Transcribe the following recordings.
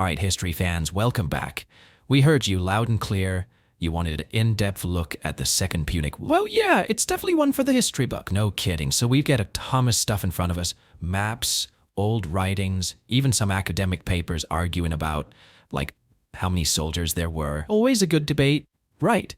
Alright, history fans, welcome back. We heard you loud and clear. You wanted an in-depth look at the Second Punic War. Well, yeah, it's definitely one for the history book. No kidding. So we've got a ton of stuff in front of us. Maps, old writings, even some academic papers arguing about, like, how many soldiers there were. Always a good debate, right?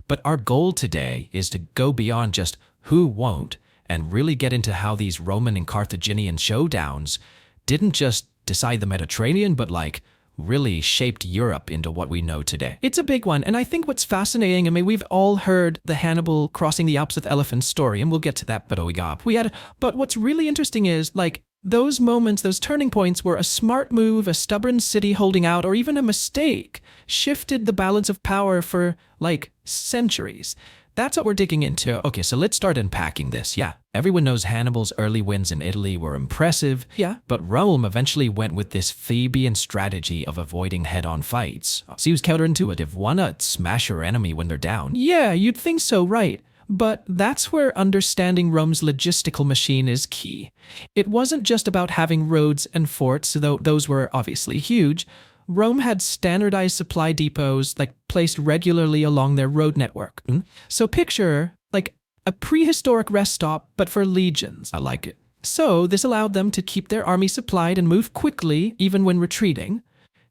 But our goal today is to go beyond just who won't and really get into how these Roman and Carthaginian showdowns didn't just decide the Mediterranean, but like really shaped Europe into what we know today. It's a big one, and I think what's fascinating, I mean, we've all heard the Hannibal crossing the Alps with elephants story, and we'll get to that, but what's really interesting is, like, those moments, those turning points where a smart move, a stubborn city holding out, or even a mistake shifted the balance of power for, like, centuries. That's what we're digging into. Okay, so let's start unpacking this. Yeah, everyone knows Hannibal's early wins in Italy were impressive. Yeah, but Rome eventually went with this Fabian strategy of avoiding head-on fights. Seems counterintuitive. Why not smash your enemy when they're down? Yeah, you'd think so, right? But that's where understanding Rome's logistical machine is key. It wasn't just about having roads and forts, though those were obviously huge. Rome had standardized supply depots, like, placed regularly along their road network. So picture, like, a prehistoric rest stop, but for legions. I like it. So this allowed them to keep their army supplied and move quickly, even when retreating.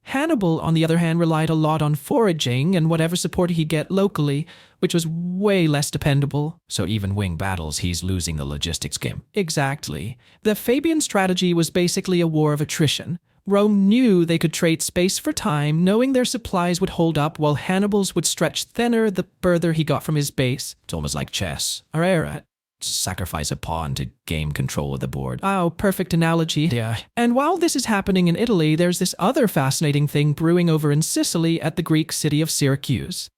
Hannibal, on the other hand, relied a lot on foraging and whatever support he'd get locally, which was way less dependable. So even wing battles, he's losing the logistics game. Exactly. The Fabian strategy was basically a war of attrition. Rome knew they could trade space for time, knowing their supplies would hold up while Hannibal's would stretch thinner the further he got from his base. It's almost like chess. Alright. Sacrifice a pawn to gain control of the board. Oh, perfect analogy. Yeah. And while this is happening in Italy, there's this other fascinating thing brewing over in Sicily at the Greek city of Syracuse.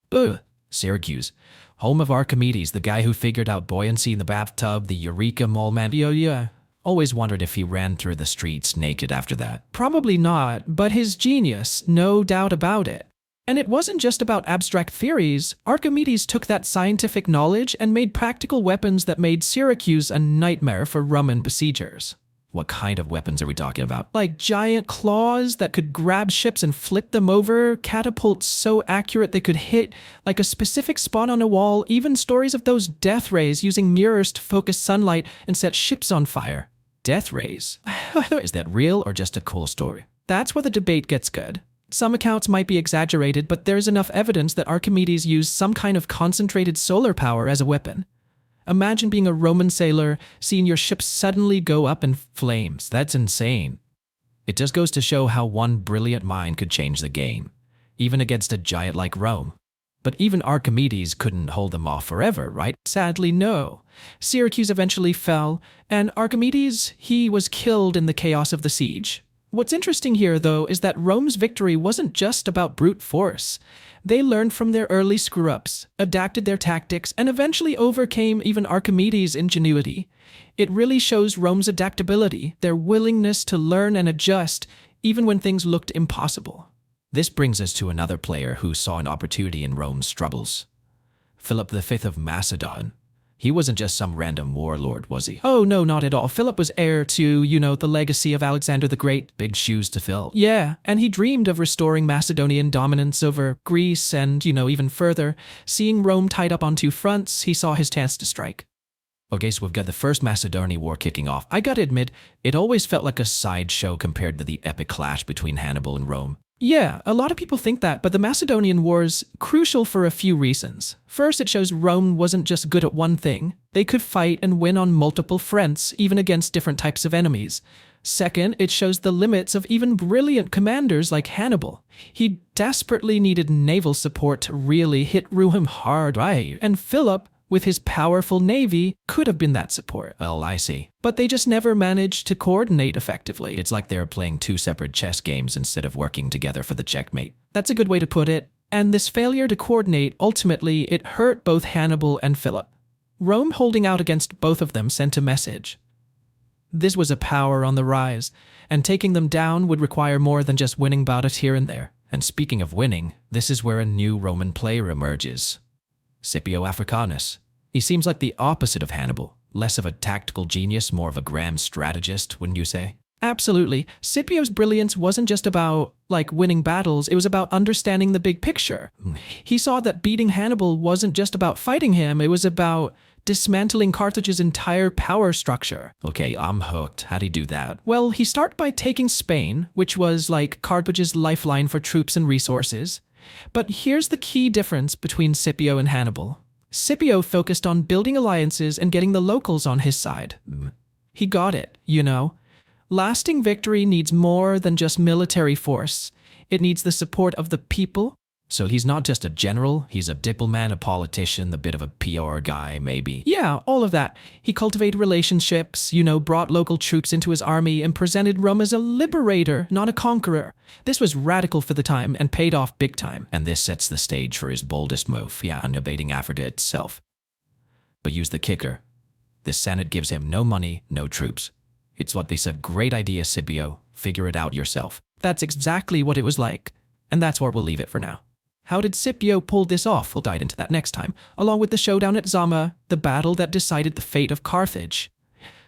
Syracuse. Home of Archimedes, the guy who figured out buoyancy in the bathtub, the Eureka mole man. Yeah. Always wondered if he ran through the streets naked after that. Probably not, but his genius, no doubt about it. And it wasn't just about abstract theories. Archimedes took that scientific knowledge and made practical weapons that made Syracuse a nightmare for Roman besiegers. What kind of weapons are we talking about? Like giant claws that could grab ships and flip them over, catapults so accurate they could hit like a specific spot on a wall, even stories of those death rays using mirrors to focus sunlight and set ships on fire. Death rays? Is that real or just a cool story? That's where the debate gets good. Some accounts might be exaggerated, but there's enough evidence that Archimedes used some kind of concentrated solar power as a weapon. Imagine being a Roman sailor, seeing your ship suddenly go up in flames. That's insane. It just goes to show how one brilliant mind could change the game, even against a giant like Rome. But even Archimedes couldn't hold them off forever, right? Sadly, no. Syracuse eventually fell, and Archimedes, he was killed in the chaos of the siege. What's interesting here, though, is that Rome's victory wasn't just about brute force. They learned from their early screw-ups, adapted their tactics, and eventually overcame even Archimedes' ingenuity. It really shows Rome's adaptability, their willingness to learn and adjust, even when things looked impossible. This brings us to another player who saw an opportunity in Rome's troubles. Philip V of Macedon. He wasn't just some random warlord, was he? Oh, no, not at all. Philip was heir to, the legacy of Alexander the Great. Big shoes to fill. Yeah, and he dreamed of restoring Macedonian dominance over Greece and, even further. Seeing Rome tied up on two fronts, he saw his chance to strike. Okay, so we've got the First Macedonian War kicking off. I gotta admit, it always felt like a sideshow compared to the epic clash between Hannibal and Rome. Yeah, a lot of people think that, but the Macedonian War's crucial for a few reasons. First, it shows Rome wasn't just good at one thing. They could fight and win on multiple fronts, even against different types of enemies. Second, it shows the limits of even brilliant commanders like Hannibal. He desperately needed naval support to really hit Rome hard, right? And Philip, with his powerful navy, could have been that support. Well, I see. But they just never managed to coordinate effectively. It's like they're playing two separate chess games instead of working together for the checkmate. That's a good way to put it. And this failure to coordinate, ultimately, it hurt both Hannibal and Philip. Rome holding out against both of them sent a message. This was a power on the rise, and taking them down would require more than just winning battles here and there. And speaking of winning, this is where a new Roman player emerges. Scipio Africanus. He seems like the opposite of Hannibal. Less of a tactical genius, more of a grand strategist, wouldn't you say? Absolutely. Scipio's brilliance wasn't just about, winning battles, it was about understanding the big picture. He saw that beating Hannibal wasn't just about fighting him, it was about dismantling Carthage's entire power structure. Okay, I'm hooked. How'd he do that? Well, he started by taking Spain, which was Carthage's lifeline for troops and resources. But here's the key difference between Scipio and Hannibal. Scipio focused on building alliances and getting the locals on his side. He got it, Lasting victory needs more than just military force. It needs the support of the people. So he's not just a general, he's a diplomat, a politician, a bit of a PR guy, maybe. Yeah, all of that. He cultivated relationships, brought local troops into his army and presented Rome as a liberator, not a conqueror. This was radical for the time and paid off big time. And this sets the stage for his boldest move, invading Africa itself. But use the kicker. The Senate gives him no money, no troops. It's what they said, great idea, Scipio. Figure it out yourself. That's exactly what it was like. And that's where we'll leave it for now. How did Scipio pull this off? We'll dive into that next time, along with the showdown at Zama, the battle that decided the fate of Carthage.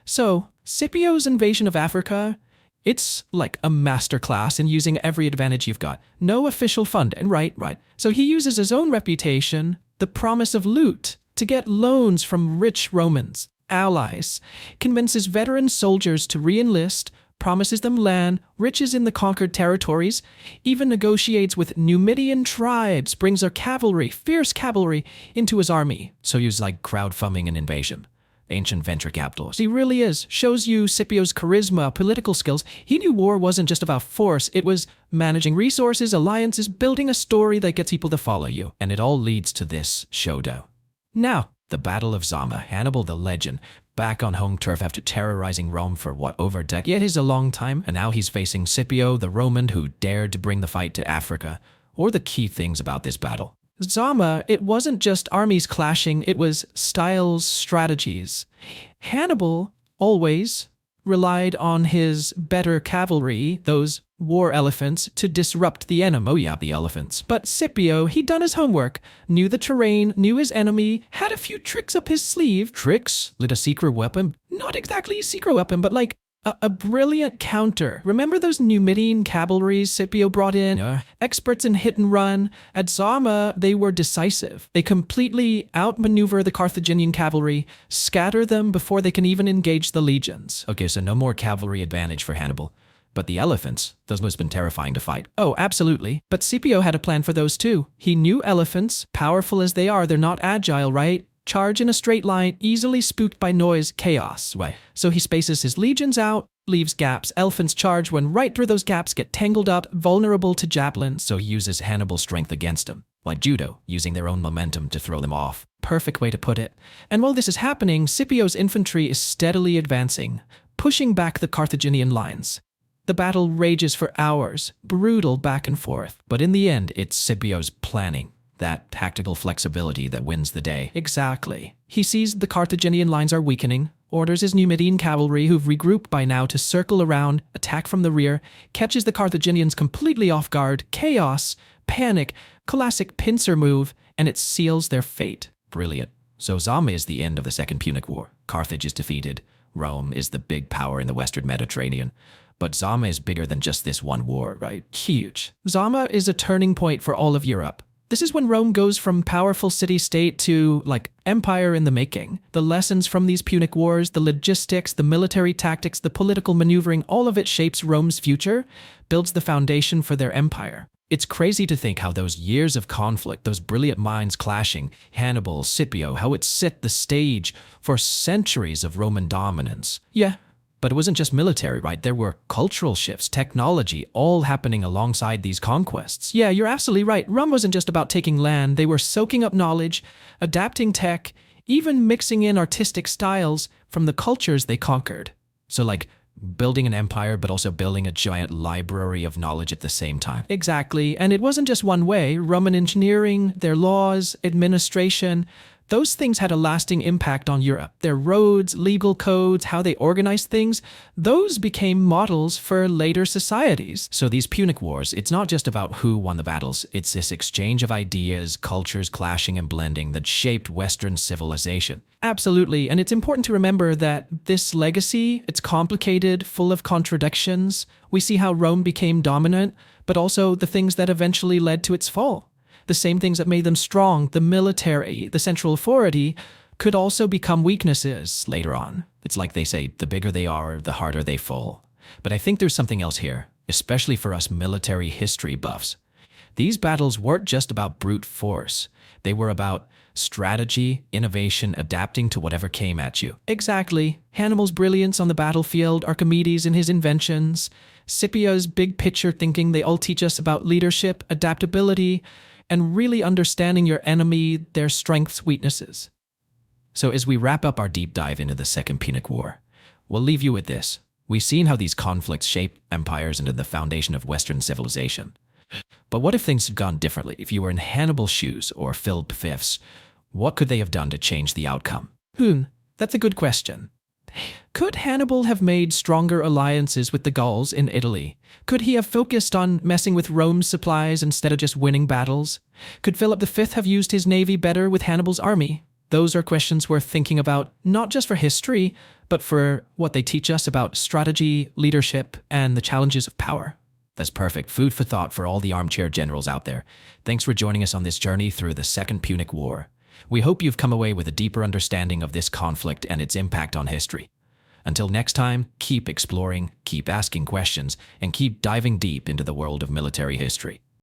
So, Scipio's invasion of Africa, it's like a masterclass in using every advantage you've got. No official funding, right. So he uses his own reputation, the promise of loot, to get loans from rich Romans, allies, convinces veteran soldiers to re-enlist, promises them land, riches in the conquered territories, even negotiates with Numidian tribes, brings their cavalry, fierce cavalry, into his army. So he's crowdfunding an invasion. Ancient venture capitalist. He really is. Shows you Scipio's charisma, political skills. He knew war wasn't just about force. It was managing resources, alliances, building a story that gets people to follow you. And it all leads to this showdown. Now, the Battle of Zama, Hannibal the legend, back on home turf after terrorizing Rome for over a decade. It is a long time, and now he's facing Scipio the Roman who dared to bring the fight to Africa. Or the key things about this battle. Zama, it wasn't just armies clashing, it was styles, strategies. Hannibal always relied on his better cavalry, those war elephants, to disrupt the enemy. Oh yeah, the elephants. But Scipio, he'd done his homework, knew the terrain, knew his enemy, had a few tricks up his sleeve. Tricks? Lit a secret weapon? Not exactly a secret weapon, but a brilliant counter. Remember those Numidian cavalry Scipio brought in? Yeah. Experts in hit and run. At Zama, they were decisive. They completely outmaneuver the Carthaginian cavalry, scatter them before they can even engage the legions. Okay, so no more cavalry advantage for Hannibal. But the elephants, those must have been terrifying to fight. Oh, absolutely. But Scipio had a plan for those too. He knew elephants, powerful as they are, they're not agile, right? Charge in a straight line, easily spooked by noise, chaos. Right. So he spaces his legions out, leaves gaps. Elephants charge when right through those gaps, get tangled up, vulnerable to javelins. So he uses Hannibal's strength against him. Like judo, using their own momentum to throw them off. Perfect way to put it. And while this is happening, Scipio's infantry is steadily advancing, pushing back the Carthaginian lines. The battle rages for hours, brutal back and forth. But in the end, it's Scipio's planning, that tactical flexibility that wins the day. Exactly. He sees the Carthaginian lines are weakening, orders his Numidian cavalry, who've regrouped by now, to circle around, attack from the rear, catches the Carthaginians completely off guard, chaos, panic, classic pincer move, and it seals their fate. Brilliant. So Zama is the end of the Second Punic War. Carthage is defeated. Rome is the big power in the Western Mediterranean. But Zama is bigger than just this one war, right? Huge. Zama is a turning point for all of Europe. This is when Rome goes from powerful city-state to, empire in the making. The lessons from these Punic Wars, the logistics, the military tactics, the political maneuvering, all of it shapes Rome's future, builds the foundation for their empire. It's crazy to think how those years of conflict, those brilliant minds clashing, Hannibal, Scipio, how it set the stage for centuries of Roman dominance. Yeah. But it wasn't just military, right? There were cultural shifts, technology, all happening alongside these conquests. Yeah, you're absolutely right. Rome wasn't just about taking land. They were soaking up knowledge, adapting tech, even mixing in artistic styles from the cultures they conquered. So building an empire, but also building a giant library of knowledge at the same time. Exactly. And it wasn't just one way. Roman engineering, their laws, administration, those things had a lasting impact on Europe. Their roads, legal codes, how they organized things, those became models for later societies. So these Punic Wars, it's not just about who won the battles, it's this exchange of ideas, cultures clashing and blending that shaped Western civilization. Absolutely, and it's important to remember that this legacy, it's complicated, full of contradictions. We see how Rome became dominant, but also the things that eventually led to its fall. The same things that made them strong, the military, the central authority, could also become weaknesses later on. It's like they say, the bigger they are, the harder they fall. But I think there's something else here, especially for us military history buffs. These battles weren't just about brute force. They were about strategy, innovation, adapting to whatever came at you. Exactly. Hannibal's brilliance on the battlefield, Archimedes and his inventions, Scipio's big picture thinking, they all teach us about leadership, adaptability, and really understanding your enemy, their strengths, weaknesses. So as we wrap up our deep dive into the Second Punic War, we'll leave you with this. We've seen how these conflicts shape empires into the foundation of Western civilization. But what if things had gone differently? If you were in Hannibal's shoes or Philip V's, what could they have done to change the outcome? That's a good question. Could Hannibal have made stronger alliances with the Gauls in Italy? Could he have focused on messing with Rome's supplies instead of just winning battles? Could Philip V have used his navy better with Hannibal's army? Those are questions worth thinking about, not just for history, but for what they teach us about strategy, leadership, and the challenges of power. That's perfect. Food for thought for all the armchair generals out there. Thanks for joining us on this journey through the Second Punic War. We hope you've come away with a deeper understanding of this conflict and its impact on history. Until next time, keep exploring, keep asking questions, and keep diving deep into the world of military history.